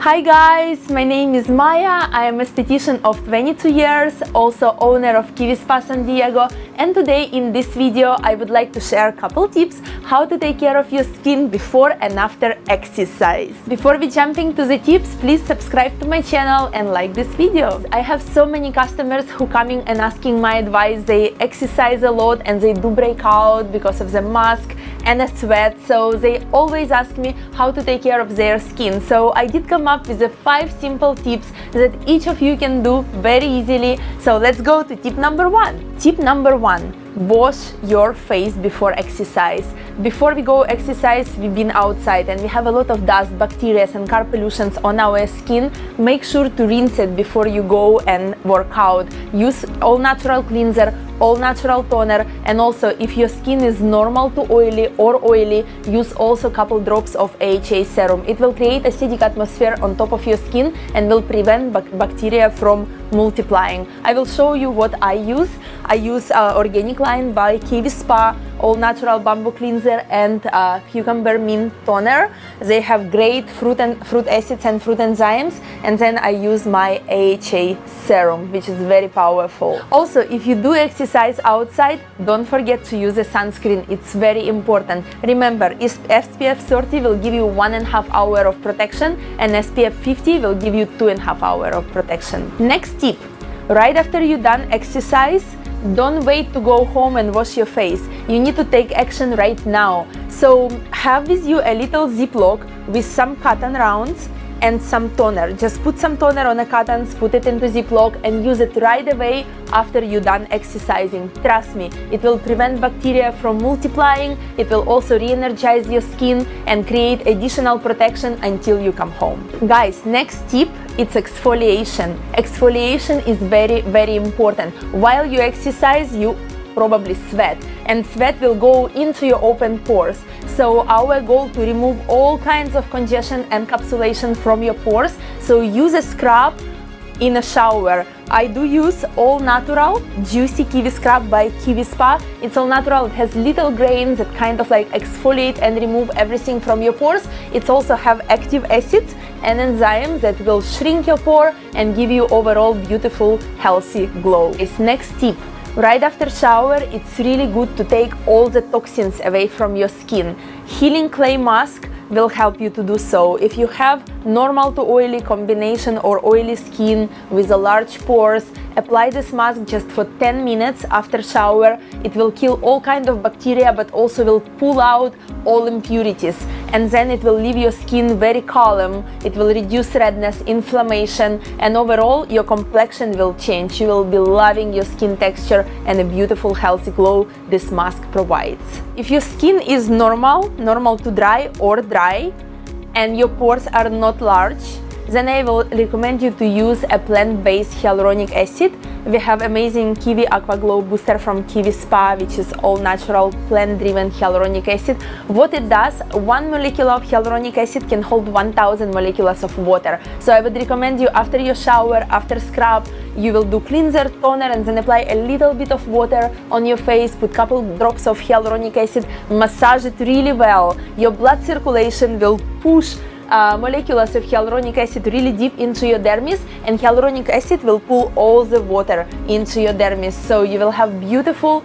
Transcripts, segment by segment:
Hi guys, my name is Maya. I am esthetician of 22 years, also owner of Kiwi Spa San Diego, and today in this video I would like to share a couple tips how to take care of your skin before and after exercise. Before we jump into the tips, please subscribe to my channel and like this video. I have so many customers who coming and asking my advice. They exercise a lot and they do break out because of the mask and the sweat, so they always ask me how to take care of their skin. So I did come up with the 5 simple tips that each of you can do very easily. So let's go to tip number 1. Tip number 1. Wash your face before exercise. Before we go exercise, we've been outside and we have a lot of dust, bacteria and car pollutions on our skin. Make sure to rinse it before you go and work out. Use all natural cleanser, all natural toner, and also if your skin is normal to oily or oily, use also a couple drops of AHA serum. It will create acidic atmosphere on top of your skin and will prevent bacteria from multiplying. I will show you what I use. I use organic line by Kiwi Spa, all natural bamboo cleanser and cucumber mint toner. They have great fruit acids and fruit enzymes, and then I use my AHA serum, which is very powerful. Also, if you do exercise outside, don't forget to use a sunscreen. It's very important. Remember, SPF 30 will give you 1.5 hours of protection and SPF 50 will give you 2.5 hours of protection. Next tip, right after you done exercise, don't wait to go home and wash your face. You need to take action right now. So have with you a little Ziploc with some cotton rounds and some toner. Just put some toner on the cottons, put it into Ziploc and use it right away after you're done exercising. Trust me, it will prevent bacteria from multiplying. It will also re-energize your skin and create additional protection until you come home. Guys, next tip, it's exfoliation. Exfoliation is very, very important. While you exercise, you probably sweat, and sweat will go into your open pores. So our goal to remove all kinds of congestion and encapsulation from your pores. So use a scrub in a shower. I do use all natural juicy kiwi scrub by Kiwi Spa. It's all natural. It has little grains that kind of like exfoliate and remove everything from your pores. It also have active acids and enzymes that will shrink your pore and give you overall beautiful healthy glow. This next tip. Right after shower, it's really good to take all the toxins away from your skin. Healing clay mask will help you to do so. If you have normal to oily combination or oily skin with a large pores, apply this mask just for 10 minutes after shower. It will kill all kinds of bacteria but also will pull out all impurities, and then it will leave your skin very calm. It will reduce redness, inflammation, and overall your complexion will change. You will be loving your skin texture and a beautiful healthy glow this mask provides. If your skin is normal to dry or dry, and your pores are not large, then I will recommend you to use a plant-based hyaluronic acid. We have amazing Kiwi Aqua Glow Booster from Kiwi Spa, which is all natural plant-driven hyaluronic acid. What it does, 1 molecule of hyaluronic acid can hold 1000 molecules of water. So I would recommend you after your shower, after scrub, you will do cleanser, toner, and then apply a little bit of water on your face, put couple drops of hyaluronic acid, massage it really well. Your blood circulation will push molecules of hyaluronic acid really deep into your dermis, and hyaluronic acid will pull all the water into your dermis, so you will have beautiful,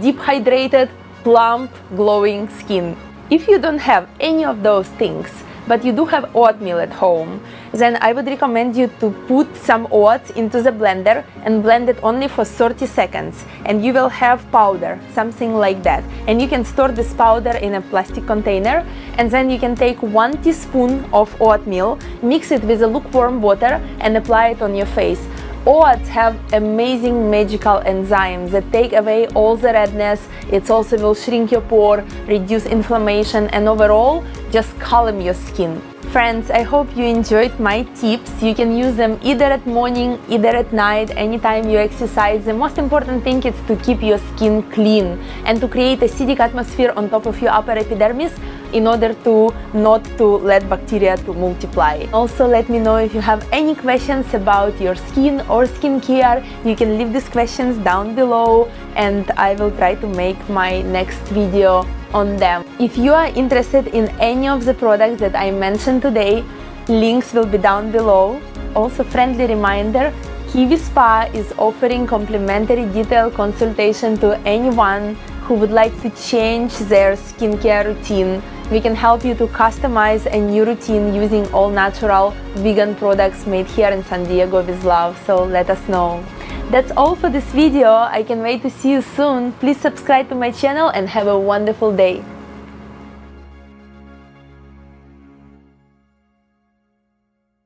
deep hydrated, plump, glowing skin. If you don't have any of those things, but you do have oatmeal at home, then I would recommend you to put some oats into the blender and blend it only for 30 seconds, and you will have powder, something like that. And you can store this powder in a plastic container, and then you can take 1 teaspoon of oatmeal, mix it with a lukewarm water and apply it on your face. Oats have amazing magical enzymes that take away all the redness. It also will shrink your pore, reduce inflammation, and overall just calm your skin. Friends, I hope you enjoyed my tips. You can use them either at morning, either at night, anytime you exercise. The most important thing is to keep your skin clean and to create acidic atmosphere on top of your upper epidermis in order to not to let bacteria to multiply. Also, let me know if you have any questions about your skin or skincare. You can leave these questions down below and I will try to make my next video on them. If you are interested in any of the products that I mentioned today, Links will be down below. Also, friendly reminder, Kiwi Spa is offering complimentary detailed consultation to anyone who would like to change their skincare routine. We can help you to customize a new routine using all natural vegan products made here in San Diego with love, so let us know. That's all for this video. I can wait to see you soon. Please subscribe to my channel and have a wonderful day.